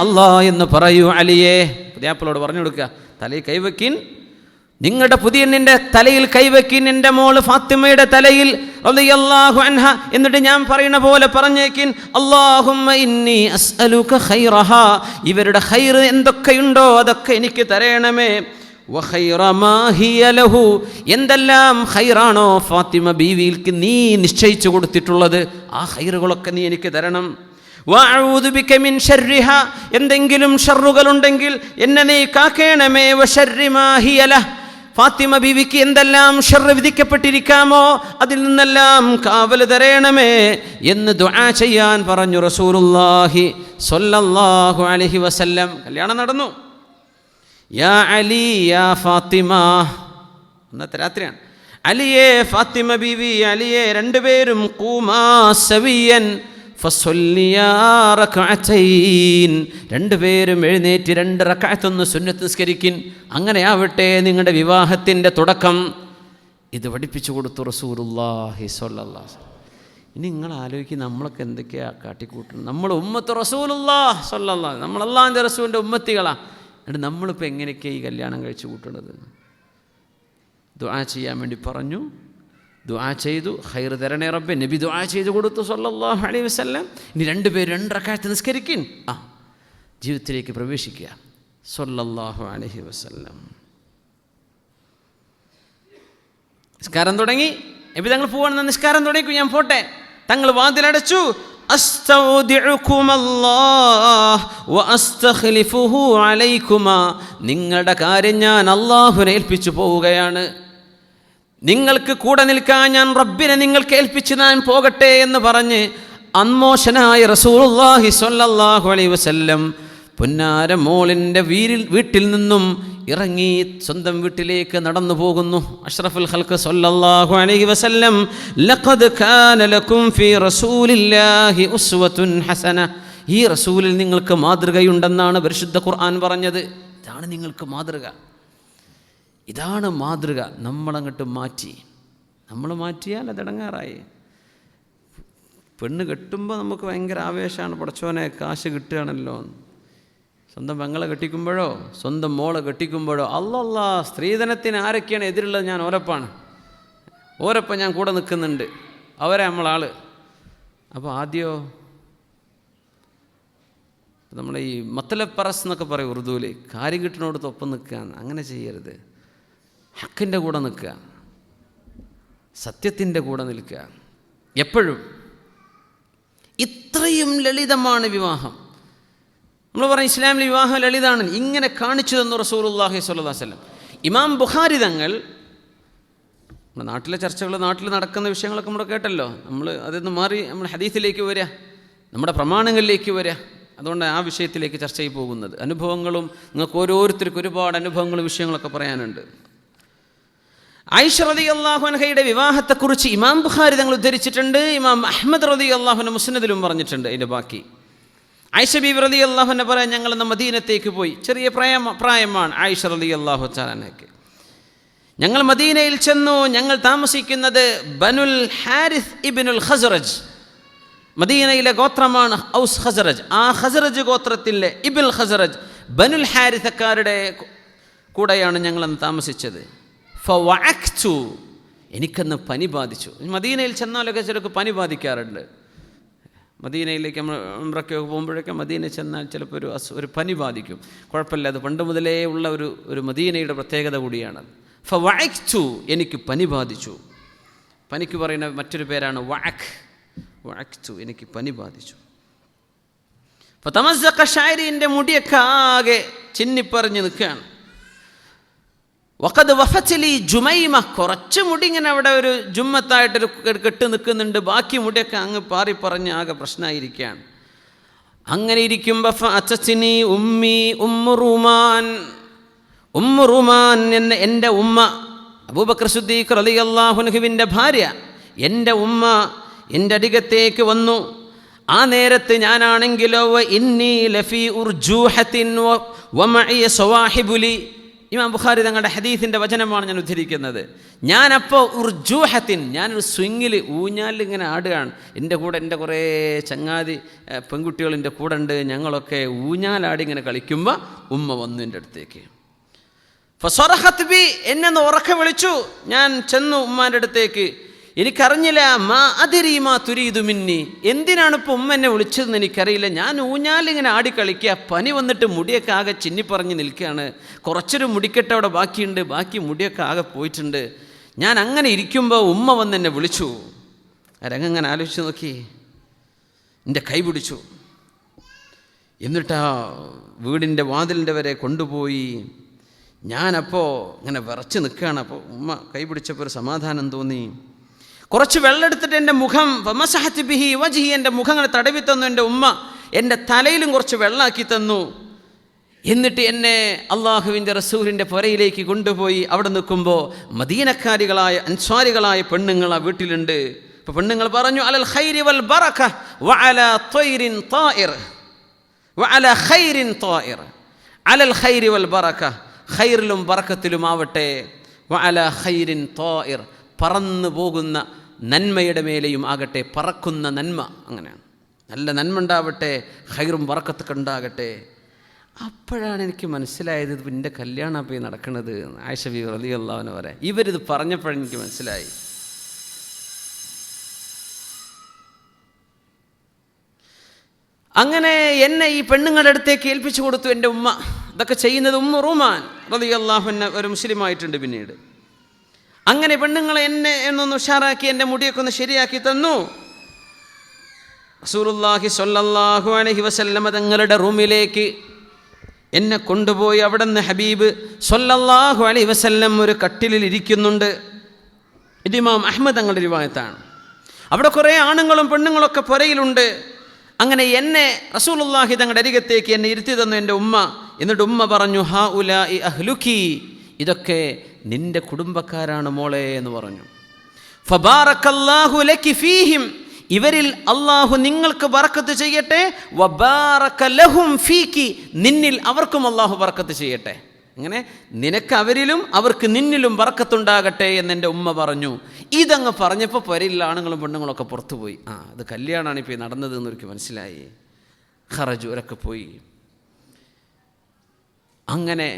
അല്ലാ എന്ന് പറയൂ അലിയെ. പുതിയാപ്പിളോട് പറഞ്ഞു കൊടുക്കുക, തലയിൽ കൈവയ്ക്കിൻ, നിങ്ങളുടെ പുതിയണ്ണിൻ്റെ തലയിൽ കൈവയ്ക്കിൻ, എൻ്റെ മോള് ഫാത്തിമയുടെ തലയിൽ റളിയല്ലാഹു അൻഹ, എന്നിട്ട് ഞാൻ പറയുന്ന പോലെ പറഞ്ഞേക്കിൻ, അല്ലാഹുമ്മ ഇന്നി അസ്അലുക ഖൈറഹാ, ഇവരുടെ ഖൈർ എന്തൊക്കെയുണ്ടോ അതൊക്കെ എനിക്ക് തരണമേ. വഖൈറ മാ ഹിയ ലഹു, എന്തെല്ലാം ഖൈറാണോ ഫാത്തിമ ബീവിക്ക് നീ നിശ്ചയിച്ചു കൊടുത്തിട്ടുള്ളത് ആ ഖൈറുകളൊക്കെ നീ എനിക്ക് തരണം. വഅഊദു ബിക മിൻ ശർരിഹാ, എന്തെങ്കിലും ഷർറുകളുണ്ടെങ്കിൽ എന്നെ നീ കാക്കേണമേ. വശർരി മാ ഹിയ ലഹ്, ഫാത്തിമ ബീവിക്ക് എന്തെല്ലാം ഷർറ് വിധിക്കപ്പെട്ടിരിക്കാമോ അതിൽ നിന്നെല്ലാം കാവൽ തരണമേ എന്ന് ദുആ ചെയ്യാൻ പറഞ്ഞു റസൂലുള്ളാഹി സ്വല്ലല്ലാഹു അലൈഹി വസല്ലം. കല്യാണം നടന്നു. യാ അലി യാ ഫാത്തിമ, അന്നത്തെ രാത്രിയാണ്. അലിയെ ഫാത്തിമ ബീവി, അലിയെ രണ്ടുപേരും ഖൂമാ സവിയൻ ഫസ്വല്ലിയാ റക്അതൈൻ, രണ്ടുപേരും എഴുന്നേറ്റ് 2 റക്അത്തൊന്ന് സുന്നത്ത് നിസ്കരിക്കിൻ, അങ്ങനെയാവട്ടെ നിങ്ങളുടെ വിവാഹത്തിൻ്റെ തുടക്കം. ഇത് പഠിപ്പിച്ചു കൊടുത്തു റസൂലുള്ളാഹി സ്വല്ലല്ലാഹു അലൈഹി വസല്ലം. ഇനി നിങ്ങൾ ആലോചിക്കും, നമ്മളൊക്കെ എന്തൊക്കെയാണ് കാട്ടിക്കൂട്ടുന്നത്. നമ്മൾ ഉമ്മത്ത് റസൂലുള്ളാഹി സ്വല്ലല്ലാഹു, നമ്മൾ അല്ലാഹുവിൻ്റെ റസൂലിൻ്റെ ഉമ്മത്തികളാണ്. എന്നിട്ട് നമ്മളിപ്പോൾ എങ്ങനെയൊക്കെയാണ് ഈ കല്യാണം കഴിച്ചു കൂട്ടുന്നത്? ദുആ ചെയ്യാൻ വേണ്ടി പറഞ്ഞു, ദുആ ചെയ്തു, ഖൈർ തരണേ റബ്ബേ. നബി ദുആ ചെയ്തു കൊടുത്തു സ്വല്ലല്ലാഹു അലൈഹി വസല്ലം. ഇനി 2 പേര് 2 റക്അത്ത് നിസ്കരിക്കിൻ, ജീവിതത്തിലേക്ക് പ്രവേശിക്കുക സ്വല്ലല്ലാഹു അലൈഹി വസല്ലം. നിസ്കാരം തുടങ്ങി. നബി തങ്ങൾ പോവാണ്, നിസ്കാരം തുടങ്ങി, ഞാൻ പോട്ടെ. തങ്ങൾ വാതിലടച്ചു. അസ്തൗദിഉകുമല്ലാഹ് വഅസ്തഖ്ലിഫുഹു അലൈക്കുമാ, നിങ്ങളുടെ കാര്യം ഞാൻ അല്ലാഹുവിനെ ഏൽപ്പിച്ചു പോവുകയാണ്. നിങ്ങൾക്ക് കൂടെ നിൽക്കാൻ ഞാൻ റബ്ബിനെ നിങ്ങൾക്ക് ഏൽപ്പിച്ച് ഞാൻ പോകട്ടെ എന്ന് പറഞ്ഞ് അന്മോശനായ റസൂലുള്ളാഹി സ്വല്ലല്ലാഹു അലൈഹി വസല്ലം പുന്നാര മോളിൻ്റെ വീട്ടിൽ നിന്നും ഇറങ്ങി സ്വന്തം വീട്ടിലേക്ക് നടന്നു പോകുന്നു. അഷ്റഫുൽ ഖൽഖ് സ്വല്ലല്ലാഹു അലൈഹി വസല്ലം, ലഖദ് കാന ലക്കും ഫീ റസൂലില്ലാഹി ഉസ്വത്തുൻ ഹസന, ഈ റസൂലിൽ നിങ്ങൾക്ക് മാതൃകയുണ്ടെന്നാണ് പരിശുദ്ധ ഖുർആൻ പറഞ്ഞത്. ഇതാണ് നിങ്ങൾക്ക് മാതൃക, ഇതാണ് മാതൃക. നമ്മളങ്ങോട്ട് മാറ്റി, നമ്മൾ മാറ്റിയാൽ അതടങ്ങാറായി. പെണ്ണ് കെട്ടുമ്പോൾ നമുക്ക് ഭയങ്കര ആവേശമാണ്, പടച്ചോനെ കാശ് കിട്ടുകയാണല്ലോ. സ്വന്തം പെങ്ങളെ കെട്ടിക്കുമ്പോഴോ സ്വന്തം മോളെ കെട്ടിക്കുമ്പോഴോ അല്ലല്ലാ, സ്ത്രീധനത്തിന് ആരൊക്കെയാണ് എതിരുള്ളത്? ഞാൻ ഓരപ്പം ഞാൻ കൂടെ നിൽക്കുന്നുണ്ട്, അവരെ നമ്മളാൾ. അപ്പോൾ ആദ്യമോ നമ്മൾ ഈ മത്തലപ്പറസ് എന്നൊക്കെ പറയും ഉറുദുവിൽ, കാര്യം കിട്ടുന്നോടത്ത് ഒപ്പം നിൽക്കുക. അങ്ങനെ ചെയ്യരുത്. ഹക്കിൻ്റെ കൂടെ നിൽക്കുക, സത്യത്തിൻ്റെ കൂടെ നിൽക്കുക എപ്പോഴും. ഇത്രയും ലളിതമാണ് വിവാഹം. നമ്മൾ പറയും ഇസ്ലാമിലെ വിവാഹം ലളിതാണ്. ഇങ്ങനെ കാണിച്ചു തന്നു റസൂലുള്ളാഹി സ്വല്ലല്ലാഹു അലൈഹി വസല്ലം. ഇമാം ബുഖാരി തങ്ങൾ, നമ്മുടെ നാട്ടിലെ ചർച്ചകൾ, നാട്ടിൽ നടക്കുന്ന വിഷയങ്ങളൊക്കെ നമ്മൾ കേട്ടല്ലോ. നമ്മൾ അതിൽ നിന്ന് മാറി നമ്മൾ ഹദീസിലേക്ക് വരിക, നമ്മുടെ പ്രമാണങ്ങളിലേക്ക് വരിക. അതുകൊണ്ട് ആ വിഷയത്തിലേക്ക് ചർച്ച ചെയ്ത് പോകുന്നത്. അനുഭവങ്ങളും നിങ്ങൾക്ക് ഓരോരുത്തർക്കും ഒരുപാട് അനുഭവങ്ങളും വിഷയങ്ങളൊക്കെ പറയാനുണ്ട്. ആയിഷ റളിയല്ലാഹു അൻഹയുടെ വിവാഹത്തെക്കുറിച്ച് ഇമാം ബുഖാരി തങ്ങൾ ഉദ്ധരിച്ചിട്ടുണ്ട്. ഇമാം അഹ്മദ് റളിയല്ലാഹു അൻഹു മുസ്നദിലും പറഞ്ഞിട്ടുണ്ട്. അതിൻ്റെ ബാക്കി ആയിഷ ബീവി റളിയല്ലാഹു അൻഹ പറയാൻ, ഞങ്ങളെന്ന് മദീനത്തേക്ക് പോയി. ചെറിയ പ്രായമാണ് ആയിഷ റളിയല്ലാഹു അൻഹയ്ക്ക്. ഞങ്ങൾ മദീനയിൽ ചെന്നു. ഞങ്ങൾ താമസിക്കുന്നത് ബനുൽ ഹാരിസ് ഇബ്നുൽ ഖസ്റജ്, മദീനയിലെ ഗോത്രമാണ് ഔസ് ഖസ്റജ്. ആ ഖസ്റജ് ഗോത്രത്തിലെ ഇബ്നുൽ ഖസ്റജ് ബനുൽ ഹാരിസക്കാരുടെ കൂടെയാണ് ഞങ്ങളന്ന് താമസിച്ചത്. ഫവഅക്തു, എനിക്കന്ന് പനി ബാധിച്ചു. മദീനയിൽ ചെന്നാലൊക്കെ ചിലർക്ക് പനി ബാധിക്കാറുണ്ട്. മദീനയിലേക്ക് നമ്മൾ ഉംറയ്ക്ക് പോകുമ്പോഴൊക്കെ മദീനയിൽ ചെന്നാൽ ചിലപ്പോൾ ഒരു പനി ബാധിക്കും. കുഴപ്പമില്ല, അത് പണ്ട് മുതലേ ഉള്ള ഒരു മദീനയുടെ പ്രത്യേകത കൂടിയാണ്. ഫവഅക്തു, എനിക്ക് പനി ബാധിച്ചു. പനിക്ക് പറയുന്ന മറ്റൊരു പേരാണ് വഅക്തു, എനിക്ക് പനി ബാധിച്ചു. ഫതമസ്സഖ ശഅരി, എൻ്റെ മുടിയൊക്കെ ആകെ ചിന്നിപ്പറിഞ്ഞ് നിൽക്കുകയാണ്. വഖദ് വഫത്ലി ജുമൈമ, കുറച്ച് മുടി ഇങ്ങനെ അവിടെ ഒരു ജുമ്മത്തായിട്ടൊരു കെട്ട് നിൽക്കുന്നുണ്ട്. ബാക്കി മുടിയൊക്കെ അങ്ങ് പാറിപ്പറഞ്ഞ് ആകെ പ്രശ്നമായിരിക്കുകയാണ്. അങ്ങനെ ഇരിക്കുമ്പോൾ ഫഅതസ്നി ഉമ്മി ഉമ്മു റുമാൻ എന്ന എൻ്റെ ഉമ്മ, അബൂബക്കർ സിദ്ദീഖ് റളിയല്ലാഹു അൻഹുവിൻ്റെ ഭാര്യ, എൻ്റെ ഉമ്മ എൻ്റെ അരികത്തേക്ക് വന്നു. ആ നേരത്ത് ഞാനാണെങ്കിലോ ഇന്നി ലഫീ ഉർജൂഹത്തിൻ വമഇയ സവാഹിബുലി, ഇമാം ബുഖാരി തങ്ങളുടെ ഹദീസിൻ്റെ വചനമാണ് ഞാൻ ഉദ്ധരിക്കുന്നത്. ഞാനപ്പോൾ ഉർജൂഹത്തിൻ, ഞാനൊരു സ്വിങ്ങിൽ ഊഞ്ഞാലിൽ ഇങ്ങനെ ആടുകയാണ്. എൻ്റെ കൂടെ എൻ്റെ കുറേ ചങ്ങാതി പെൺകുട്ടികൾ എൻ്റെ കൂടെ ഉണ്ട്. ഞങ്ങളൊക്കെ ഊഞ്ഞാലാടി ഇങ്ങനെ കളിക്കുമ്പോൾ ഉമ്മ വന്നു എൻ്റെ അടുത്തേക്ക്. ഫസറഹത്ത് ബി, എന്നെ ഒന്ന് ഉറക്കെ വിളിച്ചു. ഞാൻ ചെന്നു ഉമ്മാൻ്റെ അടുത്തേക്ക്. എനിക്കറിഞ്ഞില്ല, മാ അദിരി മാ തുരീദു മിന്നി, എന്തിനാണ് ഇപ്പോൾ ഉമ്മ എന്നെ വിളിച്ചതെന്ന് എനിക്കറിയില്ല. ഞാൻ ഊഞ്ഞാലിങ്ങനെ ആടിക്കളിക്കുക, പനി വന്നിട്ട് മുടിയൊക്കെ ആകെ ചിന്നിപ്പറഞ്ഞ് നിൽക്കുകയാണ്. കുറച്ചൊരു മുടിക്കെട്ട് അവിടെ ബാക്കിയുണ്ട്, ബാക്കി മുടിയൊക്കെ ആകെ പോയിട്ടുണ്ട്. ഞാൻ അങ്ങനെ ഇരിക്കുമ്പോൾ ഉമ്മ വന്ന് എന്നെ വിളിച്ചു. രംഗങ്ങനെ ആലോചിച്ച് നോക്കി, എൻ്റെ കൈ പിടിച്ചു. എന്നിട്ടാ വീടിൻ്റെ വാതിലിൻ്റെ വരെ കൊണ്ടുപോയി. ഞാനപ്പോൾ ഇങ്ങനെ വിറച്ച് നിൽക്കുകയാണ്. അപ്പോൾ ഉമ്മ കൈ പിടിച്ചപ്പോൾ ഒരു സമാധാനം തോന്നി. കുറച്ച് വെള്ളം എടുത്തിട്ട് എൻ്റെ മുഖം വമസഹത്ത് ബിഹി വജ്ഹി, എൻ്റെ മുഖം അങ്ങനെ തടവി തന്നു എൻ്റെ ഉമ്മ. എൻ്റെ തലയിലും കുറച്ച് വെള്ളമാക്കി തന്നു. എന്നിട്ട് എന്നെ അള്ളാഹുവിൻ്റെ റസൂലിൻ്റെ പുരയിലേക്ക് കൊണ്ടുപോയി. അവിടെ നിൽക്കുമ്പോൾ മദീനക്കാരികളായ അൻസ്വാരികളായ പെണ്ണുങ്ങൾ ആ വീട്ടിലുണ്ട്. ഇപ്പോൾ പെണ്ണുങ്ങൾ പറഞ്ഞു, അലൽ ഖൈരി വൽ ബറക വഅലാ ത്വയ്രിൻ ത്വായിർ വഅലാ ഖൈരിൻ ത്വായിർ, അലൽ ഖൈരി വൽ ബറക, ഖൈറിലും ബറക്കത്തിലും ആവട്ടെ, വഅലാ ഖൈരിൻ ത്വായിർ, പറന്നു പോകുന്ന നന്മയുടെ മേലെയും ആകട്ടെ, പറക്കുന്ന നന്മ. അങ്ങനെയാണ്, നല്ല നന്മ ഉണ്ടാവട്ടെ, ഖൈറും ബറക്കത്തൊക്കെ ഉണ്ടാകട്ടെ. അപ്പോഴാണ് എനിക്ക് മനസ്സിലായത്, ഇത് എൻ്റെ കല്യാണം പോയി നടക്കുന്നത്. ആയിഷ ബീവി റളിയല്ലാഹു അൻഹ പറയാം, ഇവരിത് പറഞ്ഞപ്പോഴെനിക്ക് മനസ്സിലായി. അങ്ങനെ എന്നെ ഈ പെണ്ണുങ്ങളുടെ അടുത്തേക്ക് ഏൽപ്പിച്ചു കൊടുത്തു എൻ്റെ ഉമ്മ. ഇതൊക്കെ ചെയ്യുന്നത് ഉമ്മു റൂമാൻ റളിയല്ലാഹു അൻഹ, ഒരു മുസ്ലിമായിട്ടുണ്ട് പിന്നീട്. അങ്ങനെ പെണ്ണുങ്ങളെ എന്നെ എന്നൊന്ന് ഉഷാറാക്കി, എൻ്റെ മുടിയൊക്കെ ഒന്ന് ശരിയാക്കി തന്നു. റസൂലുള്ളാഹി സ്വല്ലല്ലാഹു അലൈഹി വസല്ലമ തങ്ങളുടെ റൂമിലേക്ക് എന്നെ കൊണ്ടുപോയി. അവിടെ നിന്ന് ഹബീബ് സ്വല്ലല്ലാഹു അലൈഹി വസല്ലം ഒരു കട്ടിലിൽ ഇരിക്കുന്നുണ്ട്. ഇത് ഇമാം അഹ്മദ് തങ്ങളുടെ റിവായത്താണ്. അവിടെ കുറേ ആണുങ്ങളും പെണ്ണുങ്ങളൊക്കെ പുരയിലുണ്ട്. അങ്ങനെ എന്നെ റസൂലുള്ളാഹി തങ്ങളുടെ അരികത്തേക്ക് എന്നെ ഇരുത്തി തന്നു എൻ്റെ ഉമ്മ. എന്നിട്ട് ഉമ്മ പറഞ്ഞു, ഹാ ഉലാഇ അഹ്ലുക്കി, ഇതൊക്കെ നിൻ്റെ കുടുംബക്കാരാണ് മോളെ എന്ന് പറഞ്ഞു. ഫബാറക്കല്ലാഹു ലക്കി ഫീഹിം, ഇവരിൽ അള്ളാഹു നിങ്ങൾക്ക് ബറക്കത്ത് ചെയ്യട്ടെ. വബാറക ലഹും ഫീക്കി, നിന്നിൽ അവർക്കും അള്ളാഹു ബറക്കത്ത് ചെയ്യട്ടെ. അങ്ങനെ നിനക്ക് അവരിലും അവർക്ക് നിന്നിലും ബറക്കത്തുണ്ടാകട്ടെ എന്നെൻ്റെ ഉമ്മ പറഞ്ഞു. ഇതങ്ങ് പറഞ്ഞപ്പോൾ പുരയിലുള്ള ആണുങ്ങളും പെണ്ണുങ്ങളൊക്കെ പുറത്തുപോയി. അത് കല്യാണമാണ് ഇപ്പോൾ നടന്നത് എന്നൊരിക്കൽ മനസ്സിലായി. ഖറജൂരൊക്കെ പോയി. അങ്ങനെ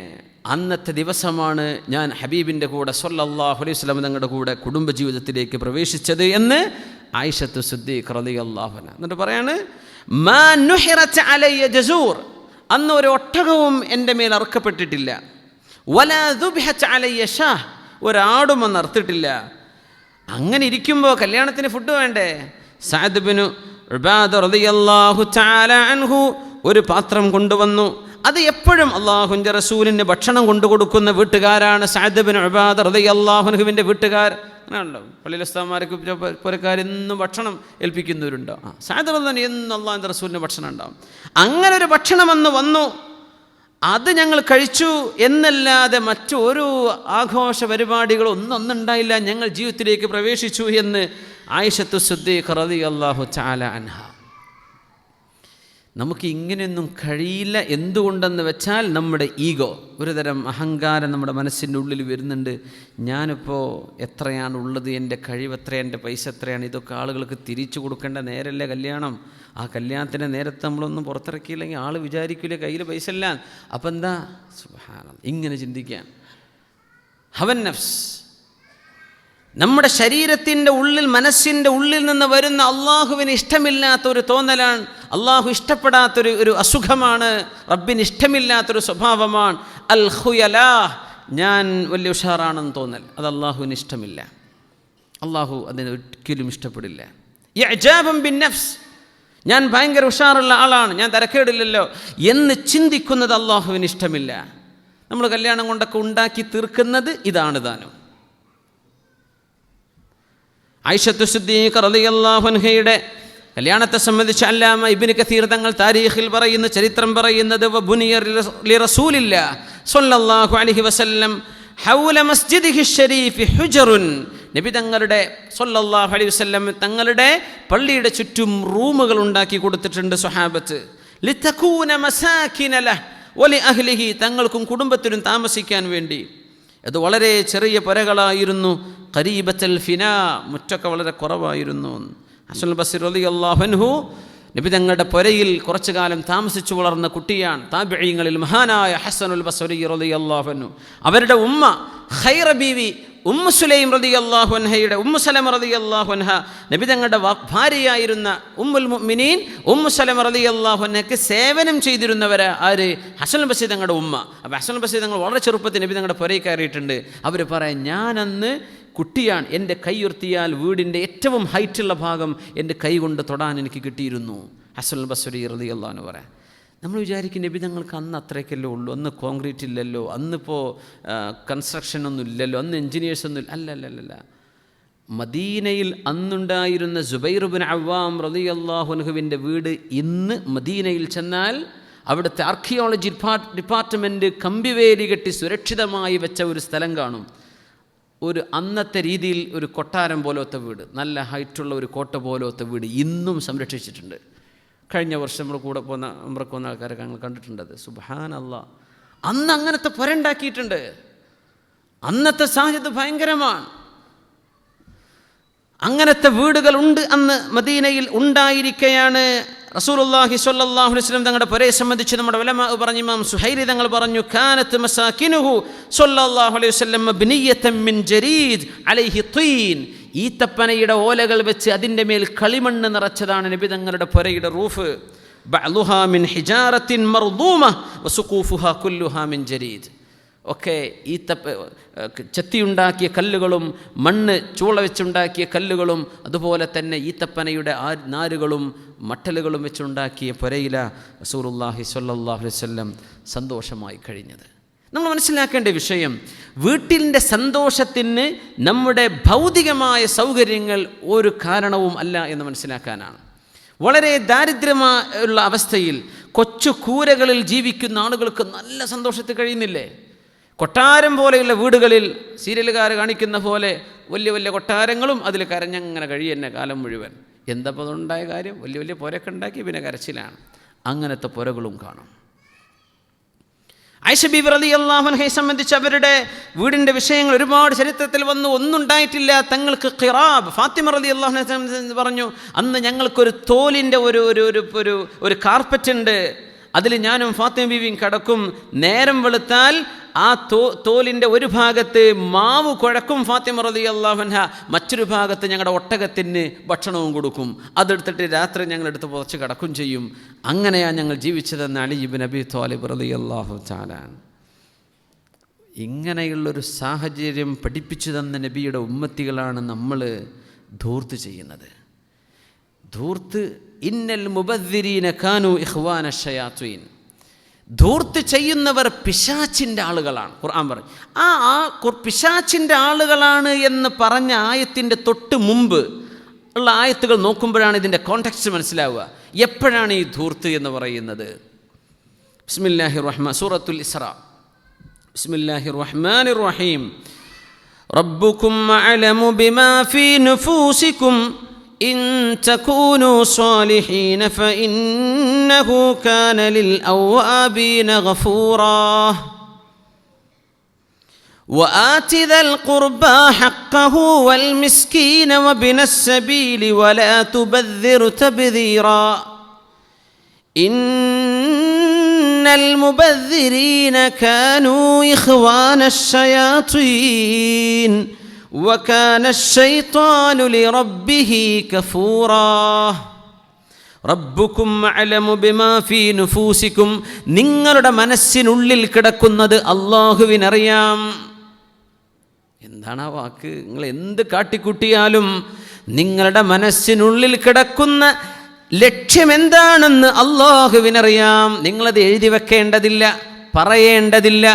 അന്നത്തെ ദിവസമാണ് ഞാൻ ഹബീബിൻ്റെ കൂടെ സ്വല്ലല്ലാഹു അലൈഹി വസല്ലം തങ്ങളുടെ കൂടെ കുടുംബജീവിതത്തിലേക്ക് പ്രവേശിച്ചത് എന്ന് ആയിഷത്തു സിദ്ദീഖ റളിയല്ലാഹു അൻഹ എന്നിട്ട് പറയാണ്, മാ നുഹിറത അലയ്യ ജസൂർ, അന്ന് ഒരു ഒട്ടകവും എൻ്റെ മേൽ അറുക്കപ്പെട്ടിട്ടില്ല. വലാ ദുബ്ഹത അലയ്യ ഷാഹ്, ഒരാടും അന്ന് അറുത്തിട്ടില്ല. അങ്ങനെ ഇരിക്കുമ്പോൾ കല്യാണത്തിന് ഫുഡ് വേണ്ടേ? സഅദ് ഇബ്നു ഉബാദ റളിയല്ലാഹു തആല അൻഹു ഒരു പാത്രം കൊണ്ടുവന്നു. അത് എപ്പോഴും അള്ളാഹുവിൻ്റെ റസൂലിന് ഭക്ഷണം കൊണ്ടു കൊടുക്കുന്ന വീട്ടുകാരാണ് സഅദ് ഇബ്നു ഉബാദ റളിയല്ലാഹു അൻഹുവിൻ്റെ വീട്ടുകാർ. അങ്ങനെയാണല്ലോ, പള്ളിയിലെ ഉസ്താദുമാർക്ക് പുരക്കാരെന്നും ഭക്ഷണം ഏൽപ്പിക്കുന്നവരുണ്ടാവും. സഅദ് റളിയല്ലാഹു എന്നും അള്ളാഹുവിൻ്റെ റസൂലിന് ഭക്ഷണം ഉണ്ടാവും. അങ്ങനെ ഒരു ഭക്ഷണം അന്ന് വന്നു. അത് ഞങ്ങൾ കഴിച്ചു എന്നല്ലാതെ മറ്റൊരു ആഘോഷ പരിപാടികളൊന്നും ഉണ്ടായില്ല. ഞങ്ങൾ ജീവിതത്തിലേക്ക് പ്രവേശിച്ചു എന്ന് ആയിഷത്തു സിദ്ദീഖ റളിയല്ലാഹു തആല അൻഹ. നമുക്ക് ഇങ്ങനെയൊന്നും കഴിയില്ല. എന്തുകൊണ്ടെന്ന് വെച്ചാൽ നമ്മുടെ ഈഗോ, ഒരു തരം അഹങ്കാരം നമ്മുടെ മനസ്സിൻ്റെ ഉള്ളിൽ വരുന്നുണ്ട്. ഞാനിപ്പോൾ എത്രയാണുള്ളത്, എൻ്റെ കഴിവ് എത്രയാണ്, എൻ്റെ പൈസ എത്രയാണ്, ഇതൊക്കെ ആളുകൾക്ക് തിരിച്ചു കൊടുക്കേണ്ട നേരല്ലേ കല്യാണം. ആ കല്യാണത്തിൻ്റെ നേരത്തെ നമ്മളൊന്നും പുറത്തിറക്കിയില്ലെങ്കിൽ ആൾ വിചാരിക്കില്ല കയ്യിൽ പൈസ ഇല്ല. അപ്പം എന്താ, സുബ്ഹാനല്ലാഹ്, ഇങ്ങനെ ചിന്തിക്കാൻ. ഹവൻ നഫ്സ്, നമ്മുടെ ശരീരത്തിൻ്റെ ഉള്ളിൽ, മനസ്സിൻ്റെ ഉള്ളിൽ നിന്ന് വരുന്ന അള്ളാഹുവിന് ഇഷ്ടമില്ലാത്തൊരു തോന്നലാണ്, അള്ളാഹു ഇഷ്ടപ്പെടാത്തൊരു അസുഖമാണ്, റബ്ബിന് ഇഷ്ടമില്ലാത്തൊരു സ്വഭാവമാണ് അൽ ഖുയലാ, ഞാൻ വലിയ ഉഷാറാണെന്ന് തോന്നൽ. അത് അള്ളാഹുവിന് ഇഷ്ടമില്ല. അള്ളാഹു അതിന് ഒരിക്കലും ഇഷ്ടപ്പെടില്ല. ഇഅ്ജാബുൻ ബിൻ നഫ്സ്, ഞാൻ ഭയങ്കര ഉഷാറുള്ള ആളാണ്, ഞാൻ തരക്കേടില്ലല്ലോ എന്ന് ചിന്തിക്കുന്നത് അള്ളാഹുവിന് ഇഷ്ടമില്ല. നമ്മൾ കല്യാണം കൊണ്ടൊക്കെ ഉണ്ടാക്കി തീർക്കുന്നത് ഇതാണ് താനും. ആയിഷത്തു സിദ്ദീഖ റളിയല്ലാഹു അൻഹയുടെ കല്യാണത്തെ സംബന്ധിച്ച് അല്ലാമ ഇബ്നു കസീർ തങ്ങൾ താരീഖിൽ പറയുന്ന, ചരിത്രം പറയുന്നത്, വബുനിയ ലിറസൂലില്ലാഹി സ്വല്ലല്ലാഹു അലൈഹി വസല്ലം ഹൗല മസ്ജിദിഹി ശരീഫി ഹുജറുൻ, നബി തങ്ങളുടെ സ്വല്ലല്ലാഹു അലൈഹി വസല്ലം തങ്ങളുടെ പള്ളിയുടെ ചുറ്റും റൂമുകൾ ഉണ്ടാക്കി കൊടുത്തിട്ടുണ്ട് സ്വഹാബത്ത്. ലിതകൂന മസാകിന ലഹ്, വലി അഹ്ലിഹി, തങ്ങൾക്കും കുടുംബത്തിനും താമസിക്കാൻ വേണ്ടി. അത് വളരെ ചെറിയ പുരകളായിരുന്നു. ഖരീബത്തൽ ഫിനാ, മുറ്റൊക്കെ വളരെ കുറവായിരുന്നു. ഹസനുൽ ബസ്രി റളിയല്ലാഹു അൻഹു നബി തങ്ങളുടെ പുരയിൽ കുറച്ചു കാലം താമസിച്ചു വളർന്ന കുട്ടിയാണ്. താബിഈങ്ങളിൽ മഹാനായ ഹസനുൽ ബസ്രി റളിയല്ലാഹു അൻഹു, അവരുടെ ഉമ്മ ഖൈറ ബീവി ഉമ്മു സുലൈം റളിയല്ലാഹു അൻഹയുടെ ഉമ്മു സലമ റളിയല്ലാഹു അൻഹ, നബി തങ്ങളുടെ ഭാര്യയായിരുന്ന ഉമ്മുൽ മുഅ്മിനീൻ ഉമ്മു സലമ റളിയല്ലാഹു അൻഹയ്ക്ക് സേവനം ചെയ്തിരുന്നവരാ ആര്? ഹസനുൽ ബസ്രി തങ്ങളുടെ ഉമ്മ. അപ്പോൾ ഹസനുൽ ബസ്രി തങ്ങൾ വളരെ ചെറുപ്പത്തിൽ നബി തങ്ങളുടെ പുരയിൽ കയറിയിട്ടുണ്ട്. അവർ പറയാം, ഞാനന്ന് കുട്ടിയാണ്, എൻ്റെ കൈ ഉയർത്തിയാൽ വീടിൻ്റെ ഏറ്റവും ഹൈറ്റുള്ള ഭാഗം എൻ്റെ കൈ കൊണ്ട് തൊടാൻ എനിക്ക് കിട്ടിയിരുന്നു. ഹസനുൽ ബസ്രി റളിയല്ലാഹു അൻഹു പറയാം. നമ്മൾ വിചാരിക്കും നബി തങ്ങൾക്ക് അന്ന് അത്രയ്ക്കല്ലേ ഉള്ളൂ, അന്ന് കോൺക്രീറ്റ് ഇല്ലല്ലോ, അന്നിപ്പോൾ കൺസ്ട്രക്ഷനൊന്നും ഇല്ലല്ലോ, അന്ന് എൻജിനീയേഴ്സൊന്നും അല്ലല്ല. മദീനയിൽ അന്നുണ്ടായിരുന്ന സുബൈർ ഇബ്നു അവ്വാം റളിയല്ലാഹു അൻഹുവിൻ്റെ വീട് ഇന്ന് മദീനയിൽ ചെന്നാൽ അവിടുത്തെ ആർക്കിയോളജി ഡിപ്പാർട്ട്മെൻറ്റ് കമ്പിവേലി കെട്ടി സുരക്ഷിതമായി വെച്ച ഒരു സ്ഥലം കാണും. ഒരു അന്നത്തെ രീതിയിൽ ഒരു കൊട്ടാരം പോലത്തെ വീട്, നല്ല ഹൈറ്റുള്ള ഒരു കോട്ട പോലത്തെ വീട് ഇന്നും സംരക്ഷിച്ചിട്ടുണ്ട്. കഴിഞ്ഞ വർഷം നമ്മൾ കൂടെ പോകുന്ന ആൾക്കാരൊക്കെ ഞങ്ങൾ കണ്ടിട്ടുണ്ടത്. സുബ്ഹാനല്ലാഹ്, അന്ന് അങ്ങനത്തെ പുരണ്ടാക്കിയിട്ടുണ്ട്. അന്നത്തെ സാഹചര്യം ഭയങ്കരമാണ്. അങ്ങനത്തെ വീടുകളുണ്ട് അന്ന് മദീനയിൽ ഉണ്ടായിരിക്കെയാണ് റസൂലുള്ളാഹി സ്വല്ലല്ലാഹു അലൈഹി വസല്ലം തങ്ങളുടെ പുരയെ സംബന്ധിച്ച് നമ്മുടെ ഉലമാ പറഞ്ഞു. ഇമാം സുഹൈരി തങ്ങൾ പറഞ്ഞു, കാനത്ത് മസാകിനുഹു സ്വല്ലല്ലാഹു അലൈഹി വസല്ലം മബ്നിയതൻ മിൻ ജരീദ് അലൈഹി തീൻ, ഈത്തപ്പനയുടെ ഓലകൾ വെച്ച് അതിൻ്റെ മേൽ കളിമണ്ണ് നിറച്ചതാണ് നബി തങ്ങളുടെ പുരയുടെ റൂഫ്. ബഅ്ലുഹാ മിൻ ഹിജാറത്തിൻ മർദൂമ വസുഖൂഫുഹാ കുല്ലുഹാ മിൻ ജരീദ്. ഒക്കെ ചെത്തിയുണ്ടാക്കിയ കല്ലുകളും മണ്ണ് ചൂള വെച്ചുണ്ടാക്കിയ കല്ലുകളും അതുപോലെ തന്നെ ഈത്തപ്പനയുടെ നാരുകളും മട്ടലുകളും വെച്ചുണ്ടാക്കിയ പുരയില റസൂലുള്ളാഹി സ്വല്ലല്ലാഹു അലൈഹി വസല്ലം സന്തോഷമായി കഴിഞ്ഞത്. നമ്മൾ മനസ്സിലാക്കേണ്ട വിഷയം, വീട്ടിൻ്റെ സന്തോഷത്തിന് നമ്മുടെ ഭൗതികമായ സൗകര്യങ്ങൾ ഒരു കാരണവും അല്ല എന്ന് മനസ്സിലാക്കാനാണ്. വളരെ ദാരിദ്ര്യമുള്ള അവസ്ഥയിൽ കൊച്ചു കൂരകളിൽ ജീവിക്കുന്ന ആളുകൾക്ക് നല്ല സന്തോഷത്തിൽ കഴിയുന്നില്ലേ? കൊട്ടാരം പോലെയുള്ള വീടുകളിൽ സീരിയലുകാർ കാണിക്കുന്ന പോലെ വലിയ വലിയ കൊട്ടാരങ്ങളും അതിൽ കരഞ്ഞങ്ങനെ കഴിയുന്ന കാലം മുഴുവൻ. എന്തപ്പോൾ അതുണ്ടായ കാര്യം? വലിയ വലിയ പുരയൊക്കെ ഉണ്ടാക്കി പിന്നെ കരച്ചിലാണ്. അങ്ങനത്തെ പുരകളും കാണും. ആയിഷ ബീവി റളിയല്ലാഹു അൻഹയെ സംബന്ധിച്ച് അവരുടെ വീടിൻ്റെ വിഷയങ്ങൾ ഒരുപാട് ചരിത്രത്തിൽ വന്നു. ഒന്നുണ്ടായിട്ടില്ല തങ്ങൾക്ക് ഖിറാബ്. ഫാത്തിമ റളിയല്ലാഹു അൻഹ പറഞ്ഞു, അന്ന് ഞങ്ങൾക്കൊരു തോലിൻ്റെ ഒരു കാർപ്പറ്റ് ഉണ്ട്, അതിൽ ഞാനും ഫാത്തിമ ബീവിയും കിടക്കും. നേരം വെളുത്താൽ ആ തോലിൻ്റെ ഒരു ഭാഗത്ത് മാവ് കുഴക്കും ഫാത്തിമ റളിയല്ലാഹു അൻഹ, മറ്റൊരു ഭാഗത്ത് ഞങ്ങളുടെ ഒട്ടകത്തിന് ഭക്ഷണവും കൊടുക്കും. അതെടുത്തിട്ട് രാത്രി ഞങ്ങളെടുത്ത് പുതച്ച് കിടക്കും ചെയ്യും. അങ്ങനെയാണ് ഞങ്ങൾ ജീവിച്ചതെന്ന് അലി ഇബ്നു അബീ ത്വാലിബ് റളിയല്ലാഹു തആല. ഇങ്ങനെയുള്ളൊരു സാഹചര്യം പഠിപ്പിച്ചു തന്ന നബിയുടെ ഉമ്മത്തികളാണ് നമ്മൾ ധൂർത്ത് ചെയ്യുന്നത്. ധൂർത്ത്, ഇന്നൽ മുബദ്ദിരീന കാനൂ ഇഖ്വാന ശയാത്വീൻ, ധൂർത്ത് ചെയ്യുന്നവർ പിശാച്ചിൻ്റെ ആളുകളാണ്. ഖുർആൻ പറഞ്ഞു പിശാച്ചിൻ്റെ ആളുകളാണ് എന്ന് പറഞ്ഞ ആയത്തിൻ്റെ തൊട്ട് മുമ്പ് ഉള്ള ആയത്തുകൾ നോക്കുമ്പോഴാണ് ഇതിൻ്റെ കോണ്ടെക്സ്റ്റ് മനസ്സിലാവുക. എപ്പോഴാണ് ഈ ധൂർത്ത് എന്ന് പറയുന്നത്? ബിസ്മില്ലാഹിർ റഹ്മാൻ, സൂറത്തുൽ ഇസ്രാ, ബിസ്മില്ലാഹിർ റഹ്മാനിർ റഹീം. റബ്ബുക്കും അഅലമു ബിമാ ഫീ നുഫൂസിക്കും ഇൻ തകൂനു സ്വാലിഹീന ഫഇന്നഹു കാന ലിൽഅവാബീന ഗഫൂറാ വആതി ദൽ ഖുർബാ ഹഖ്ഖഹു വൽ മിസ്കീന വബിനസ് സബീലി വലാ തുബദ്ദിർ തബ്ദീറാ ഇന്നൽ മുബദ്ദിരീന കാനൂ ഇഖ്വാനശ് ശയാത്വീൻ വകാന അശ്ശൈത്വാനു ലിറബ്ബിഹി കഫൂറാ. റബ്ബുക്കും അഅലമു ബിമാ ഫീ നുഫൂസിക്കും, നിങ്ങളുടെ മനസ്സിനുള്ളിൽ കിടക്കുന്നത് അല്ലാഹുവിനറിയാം. എന്താണ് ആ വാക്ക്? നിങ്ങൾ എന്ത് കാട്ടിക്കൂട്ടിയാലും നിങ്ങളുടെ മനസ്സിനുള്ളിൽ കിടക്കുന്ന ലക്ഷ്യം എന്താണെന്ന് അല്ലാഹുവിനറിയാം. നിങ്ങളത് എഴുതി വെക്കേണ്ടതില്ല, പറയേണ്ടതില്ല,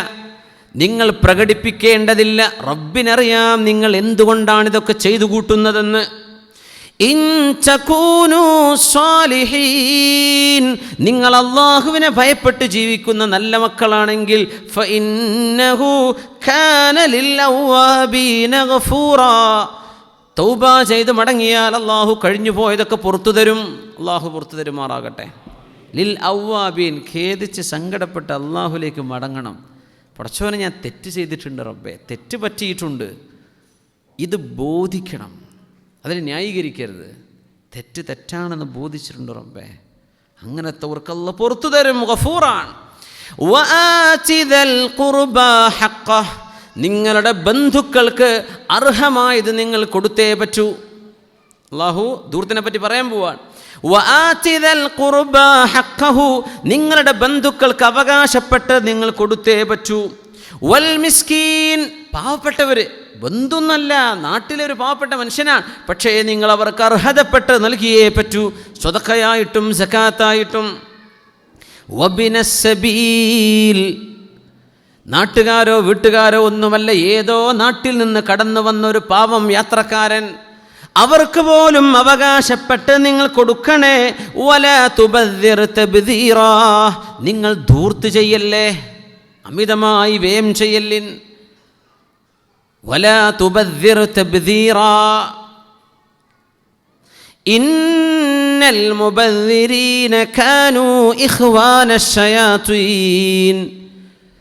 നിങ്ങൾ പ്രകടിപ്പിക്കേണ്ടതില്ല. റബ്ബിനറിയാം നിങ്ങൾ എന്തുകൊണ്ടാണ് ഇതൊക്കെ ചെയ്തു കൂട്ടുന്നതെന്ന്. ഇൻ തകൂനു സ്വാലിഹീൻ, നിങ്ങൾ അല്ലാഹുവിനെ ഭയപ്പെട്ട് ജീവിക്കുന്ന നല്ല മക്കളാണെങ്കിൽ ഫഇന്നഹു കാന ലിൽഅവാബീന ഗഫൂറാ, തൗബ ചെയ്ത് മടങ്ങിയാൽ അല്ലാഹു കഴിഞ്ഞു പോയതൊക്കെ പുറത്തു തരും. അല്ലാഹു പുറത്തു തരുമാറാകട്ടെ. ലിൽ അവ്വാബീൻ, ഖേദിച്ച് സങ്കടപ്പെട്ട് അള്ളാഹുലേക്ക് മടങ്ങണം. പടച്ചോനെ ഞാൻ തെറ്റ് ചെയ്തിട്ടുണ്ട് റബ്ബേ, തെറ്റ് പറ്റിയിട്ടുണ്ട്, ഇത് ബോധിക്കണം, അതിനെ ന്യായീകരിക്കരുത്. തെറ്റ് തെറ്റാണെന്ന് ബോധിച്ചിട്ടുണ്ട് റബ്ബേ, അങ്ങനത്തെവർക്ക് അല്ലാഹു പുറത്തു തരും. ഗഫൂറാണ്. വആതി ദൽ ഖുർബാ ഹഖ്ഖഹ്, നിങ്ങളുടെ ബന്ധുക്കൾക്ക് അർഹമായത് നിങ്ങൾ കൊടുത്തേ പറ്റൂ. അല്ലാഹു ദൂർത്തിനെ പറ്റി പറയാൻ പോവാണ്. വആതി ദൽ ഖുർബാ ഹഖ്ഖഹു, നിങ്ങളുടെ ബന്ധുക്കൾക്ക് അവകാശപ്പെട്ട് നിങ്ങൾ കൊടുത്തേ പറ്റൂ. വൽ മിസ്കീൻ, പാവപ്പെട്ടവർ, ബന്ധുന്നല്ല, നാട്ടിലൊരു പാവപ്പെട്ട മനുഷ്യനാണ്, പക്ഷേ നിങ്ങൾ അവർക്ക് അർഹതപ്പെട്ട് നൽകിയേ പറ്റൂ, സ്വതക്കയായിട്ടും സകാത്തായിട്ടും. വബിനസ്സബീൽ, നാട്ടുകാരോ വീട്ടുകാരോ ഒന്നുമല്ല, ഏതോ നാട്ടിൽ നിന്ന് കടന്നു വന്നൊരു പാവം യാത്രക്കാരൻ, അവർക്ക് പോലും അവകാശപ്പെട്ട് നിങ്ങൾ കൊടുക്കണേ. വലാ തുബദ്ദിർ തബ്ദീറാ, നിങ്ങൾ ധൂർത്ത് ചെയ്യല്ലേ, അമിതമായി വ്യയം ചെയ്യല്ലിൻ. വലാ തുബദ്ദിർ തബ്ദീറാ ഇന്നൽ മുബദ്ദിരീന കാനൂ ഇഖ്വാനശ് ശയാത്വീൻ.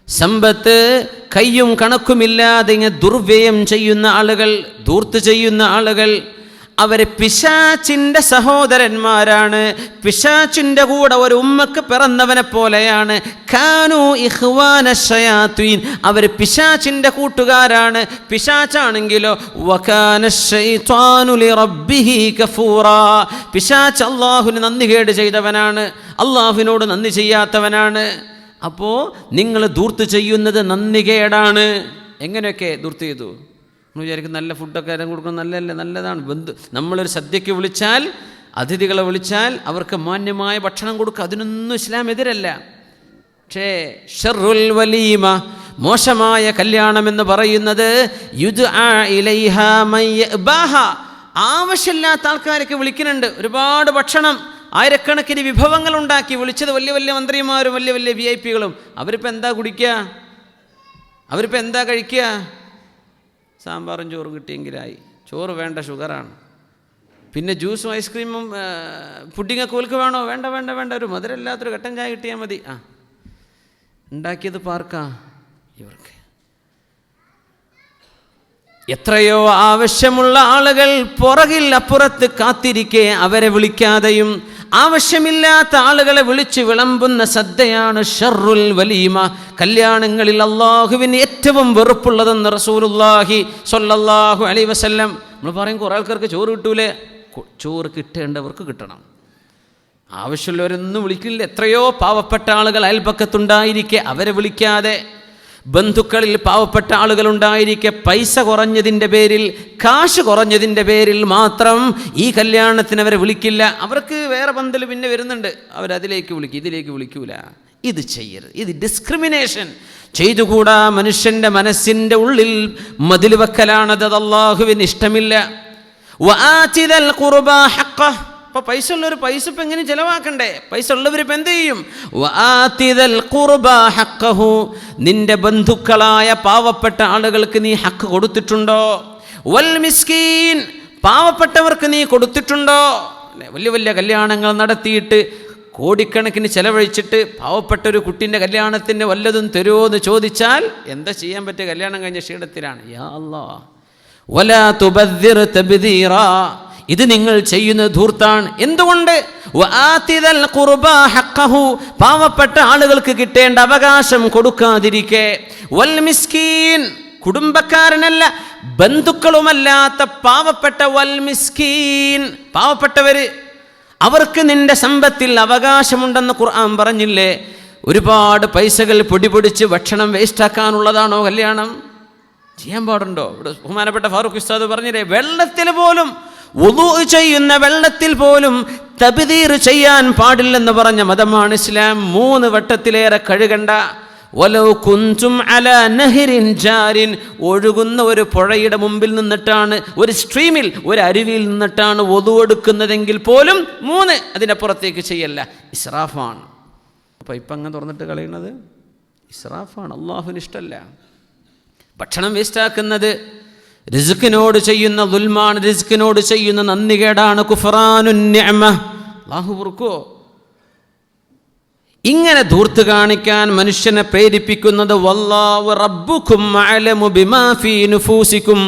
സമ്പത്ത് കയ്യും കണക്കുമില്ലാതെ ദുർവ്യയം ചെയ്യുന്ന ആളുകൾ, ധൂർത്ത് ചെയ്യുന്ന ആളുകൾ, അവർ പിശാചിൻ്റെ സഹോദരന്മാരാണ്, പിശാചിൻ്റെ കൂടെ ഒരു ഉമ്മക്ക് പിറന്നവനെ പോലെയാണ്. കാനൂ ഇഖ്വാനശ് ശയാത്വീൻ, അവർ പിശാചിൻ്റെ കൂട്ടുകാരാണ്. പിശാചാണെങ്കിലോ വകാനശ് ശൈത്വാനു ലിറബ്ബിഹി കഫൂറാ, പിശാച് അല്ലാഹുവിന് നന്ദികേട് ചെയ്തവനാണ്, അല്ലാഹുവിനോട് നന്ദി ചെയ്യാത്തവനാണ്. അപ്പോൾ നിങ്ങൾ ധൂർത്ത് ചെയ്യുന്നത് നന്ദികേടാണ്. എങ്ങനെയൊക്കെ ധൂർത്ത് ചെയ്തു? നമ്മൾ വിചാരിക്കും നല്ല ഫുഡൊക്കെ ആരും കൊടുക്കുന്നത് നല്ലതല്ലേ, നല്ലതാണ്. നമ്മളൊരു സദ്യയ്ക്ക് വിളിച്ചാൽ, അതിഥികളെ വിളിച്ചാൽ അവർക്ക് മാന്യമായ ഭക്ഷണം കൊടുക്കുക, അതിനൊന്നും ഇസ്ലാം എതിരല്ല. പക്ഷേ ഷർറുൽ വലീമ, മോശമായ കല്യാണം എന്ന് പറയുന്നത് യുദ്ആ ഇലൈഹാ മൻ യഅബാഹ, ആവശ്യമില്ലാത്ത ആൾക്കാരൊക്കെ വിളിക്കുന്നുണ്ട്. ഒരുപാട് ഭക്ഷണം, ആയിരക്കണക്കിന് വിഭവങ്ങൾ ഉണ്ടാക്കി വിളിച്ചത് വലിയ വലിയ മന്ത്രിമാരും വലിയ വലിയ VIP-കളും. അവരിപ്പോൾ എന്താ കുടിക്കുക? അവരിപ്പോൾ എന്താ കഴിക്കുക? സാമ്പാറും ചോറും കിട്ടിയെങ്കിലായി. ചോറ് വേണ്ട, ഷുഗറാണ്. പിന്നെ ജ്യൂസും ഐസ്ക്രീമും പുഡിങ്ങൊക്കെ ഓൽക്ക് വേണോ? വേണ്ട വേണ്ട വേണ്ട, ഒരു മധുരമില്ലാത്തൊരു കട്ടൻ ചായ കിട്ടിയാൽ മതി. ഉണ്ടാക്കിയത് പാർക്കാ ഇവർക്ക്. എത്രയോ ആവശ്യമുള്ള ആളുകൾ പുറകിൽ അപ്പുറത്ത് കാത്തിരിക്കെ അവരെ വിളിക്കാതെയും ആവശ്യമില്ലാത്ത ആളുകളെ വിളിച്ച് വിളമ്പുന്ന സദ്യയാണ് ഷർറുൽ വലീമ. കല്യാണങ്ങളിൽ അള്ളാഹുവിന് ഏറ്റവും വെറുപ്പുള്ളതെന്ന് റസൂലുള്ളാഹി സ്വല്ലല്ലാഹു അലൈഹി വസല്ലം. നമ്മൾ പറയും കുറേ ആൾക്കാർക്ക് ചോറ് കിട്ടൂലേ? ചോറ് കിട്ടേണ്ടവർക്ക് കിട്ടണം. ആവശ്യമുള്ളവരൊന്നും വിളിക്കില്ല. എത്രയോ പാവപ്പെട്ട ആളുകൾ അയൽപക്കത്തുണ്ടായിരിക്കെ അവരെ വിളിക്കാതെ, ബന്ധുക്കളിൽ പാവപ്പെട്ട ആളുകളുണ്ടായിരിക്കെ പൈസ കുറഞ്ഞതിൻ്റെ പേരിൽ, കാശ് കുറഞ്ഞതിൻ്റെ പേരിൽ മാത്രം ഈ കല്യാണത്തിന് അവരെ വിളിക്കില്ല. അവർക്ക് വേറെ പന്തൽ പിന്നെ വരുന്നുണ്ട്, അവരതിലേക്ക് വിളിക്കും, ഇതിലേക്ക് വിളിക്കൂല. ഇത് ചെയ്യരുത്, ഇത് ഡിസ്ക്രിമിനേഷൻ ചെയ്തുകൂടാ. മനുഷ്യൻ്റെ മനസ്സിൻ്റെ ഉള്ളിൽ മതിൽ വെക്കലാണത്, അത് അല്ലാഹുവിന് ഇഷ്ടമില്ല. വആതി ദൽ ഖുർബാ ഹഖ്ഖഹ്, അപ്പോൾ പൈസ ഉള്ളവർ പൈസ ഇപ്പം എങ്ങനെ ചിലവാക്കണ്ടേ? പൈസ ഉള്ളവരിപ്പം എന്ത് ചെയ്യും? വആതി ദൽ ഖുർബാ ഹഖ്ഖഹു, നിന്റെ ബന്ധുക്കളായ പാവപ്പെട്ട ആളുകൾക്ക് നീ ഹക്ക് കൊടുത്തിട്ടുണ്ടോ? വൽ മിസ്കീൻ, പാവപ്പെട്ടവർക്ക് നീ കൊടുത്തിട്ടുണ്ടോ? വലിയ വലിയ കല്യാണങ്ങൾ നടത്തിയിട്ട് കോടിക്കണക്കിന് ചെലവഴിച്ചിട്ട് പാവപ്പെട്ട ഒരു കുട്ടീൻ്റെ കല്യാണത്തിന് വല്ലതും തരുമോ എന്ന് ചോദിച്ചാൽ എന്താ ചെയ്യാൻ പറ്റുക? കല്യാണം കഴിഞ്ഞ ക്ഷീണത്തിലാണ്. യാ അല്ലാഹ്, വലാ തുബദ്ദിർ തബ്ദീറാ, ഇത് നിങ്ങൾ ചെയ്യുന്ന ധൂർത്താണ്. എന്തുകൊണ്ട്? വആതി ദൽ ഖുർബാ ഹഖ്ഖഹു, പാവപ്പെട്ട ആളുകൾക്ക് കിട്ടേണ്ട അവകാശം കൊടുക്കാതിരിക്കെ. വൽ മിസ്കീൻ, കുടുംബക്കാരനല്ല ബന്ധുക്കളുമല്ലാത്ത പാവപ്പെട്ട, വൽ മിസ്കീൻ, പാവപ്പെട്ടവർ, അവർക്ക് നിന്റെ സമ്പത്തിൽ അവകാശമുണ്ടെന്ന് ഖുർആൻ പറഞ്ഞില്ലേ? ഒരുപാട് പൈസകൾ പൊടിപൊടിച്ച് ഭക്ഷണം വേസ്റ്റാക്കാനുള്ളതാണോ കല്യാണം? ചെയ്യാൻ പാടുണ്ടോ? ഇവിടെ ബഹുമാനപ്പെട്ട ഫാറൂഖ് ഉസ്താദ് പറഞ്ഞില്ലേ, വെള്ളത്തിൽ പോലും, വുളൂ ചെയ്യുന്ന വെള്ളത്തിൽ പോലും തബ്ദീർ ചെയ്യാൻ പാടില്ലെന്ന് പറഞ്ഞ മതമാണ് ഇസ്ലാം. 3 വട്ടത്തിലേറെ കഴുകണ്ട. വലൗ കുൻതും അലാ നഹ്റിൻ ജാരിൻ, ഒഴുകുന്ന ഒരു പുഴയുടെ മുമ്പിൽ നിന്നിട്ടാണ്, ഒരു സ്ട്രീമിൽ, ഒരു അരുവിയിൽ നിന്നിട്ടാണ് വുളൂ എടുക്കുന്നതെങ്കിൽ പോലും 3, അതിനപ്പുറത്തേക്ക് ചെയ്യല്ല. ഇസ്രാഫാണ്. പൈപ്പ് അങ്ങ് തുറന്നിട്ട് കളയുന്നത് ഇസ്രാഫാണ്, അല്ലാഹുവിന് ഇഷ്ടമല്ല. ഭക്ഷണം വേസ്റ്റാക്കുന്നത് റിസ്കിനോട് ചെയ്യുന്ന ദുൽമാണ്, റിസ്കിനോട് ചെയ്യുന്ന നന്ദികേടാണ്. കുഫ്റാനുൻ നിഅമ, അല്ലാഹു പൊറുക്കോ? ഇങ്ങനെ ധൂർത്ത് കാണിക്കാൻ മനുഷ്യനെ പ്രേരിപ്പിക്കുന്നത് വല്ലാഹു റബ്ബുക്കും അഅലമു ബിമാ ഫീ നുഫൂസിക്കും,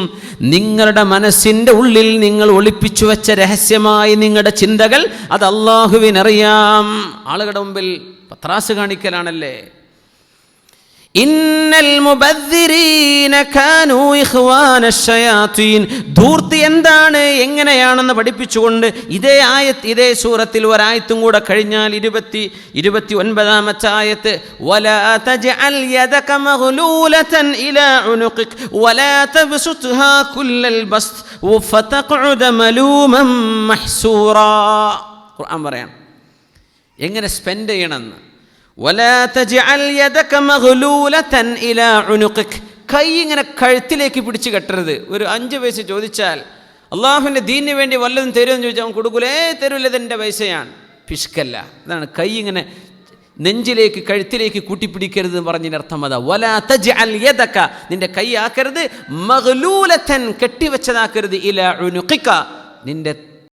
നിങ്ങളുടെ മനസ്സിൻ്റെ ഉള്ളിൽ നിങ്ങൾ ഒളിപ്പിച്ചു വെച്ച രഹസ്യമായി നിങ്ങളുടെ ചിന്തകൾ അത് അല്ലാഹുവിനറിയാം. ആളുകളുടെ മുമ്പിൽ പത്രാസ് കാണിക്കലാണല്ലേ. ഇന്നൽ മുബദ്ദിരീന കാനൂ ഇഖ്വാനശ് ശയാത്തീൻ, ധൂർത്ത് എന്താണ് എങ്ങനെയാണെന്ന് പഠിപ്പിച്ചുകൊണ്ട് ഇതേ ആയത്ത്, ഇതേ സൂറത്തിൽ ഒരായത്തും കൂടെ കഴിഞ്ഞാൽ 29-ാമത്തെ ആയത്ത്, വലാ തജ്അൽ യദക മഗ്ലൂലതൻ ഇലാ ഉനുഖിക് വലാ തബ്സുത്ഹാ കുല്ലൽ ബസ്ത് ഫതഖഉദ മലൂമൻ മഹ്സൂറാ. ഖുർആൻ പറയാം എങ്ങനെ സ്പെൻഡ് ചെയ്യണമെന്ന്. വലാ തജ്അൽ യദക മഗ്ലൂലതൻ ഇലാ ഉനുഖിക്, കൈ ഇങ്ങനെ കഴുത്തിലേക്ക് പിടിച്ച് കെട്ടരുത്. ഒരു 5 പൈസ ചോദിച്ചാൽ അള്ളാഹുവിൻ്റെ ദീനിന് വേണ്ടി വല്ലതും തരുമെന്ന് ചോദിച്ചാൽ അവൻ കൊടുക്കൂലേ, തരൂല്ല, ഇതെൻ്റെ പൈസയാണ്. പിഷ്കല്ല. അതാണ് കൈ ഇങ്ങനെ നെഞ്ചിലേക്ക് കഴുത്തിലേക്ക് കൂട്ടിപ്പിടിക്കരുത് എന്ന് പറഞ്ഞതിനർത്ഥം അതാ. വലാ തജ്അൽ യദക, നിന്റെ കൈ ആക്കരുത്, മഗ്ലൂലതൻ കെട്ടിവെച്ചതാക്കരുത്, ഇലാ ഉനുഖിക, നിന്റെ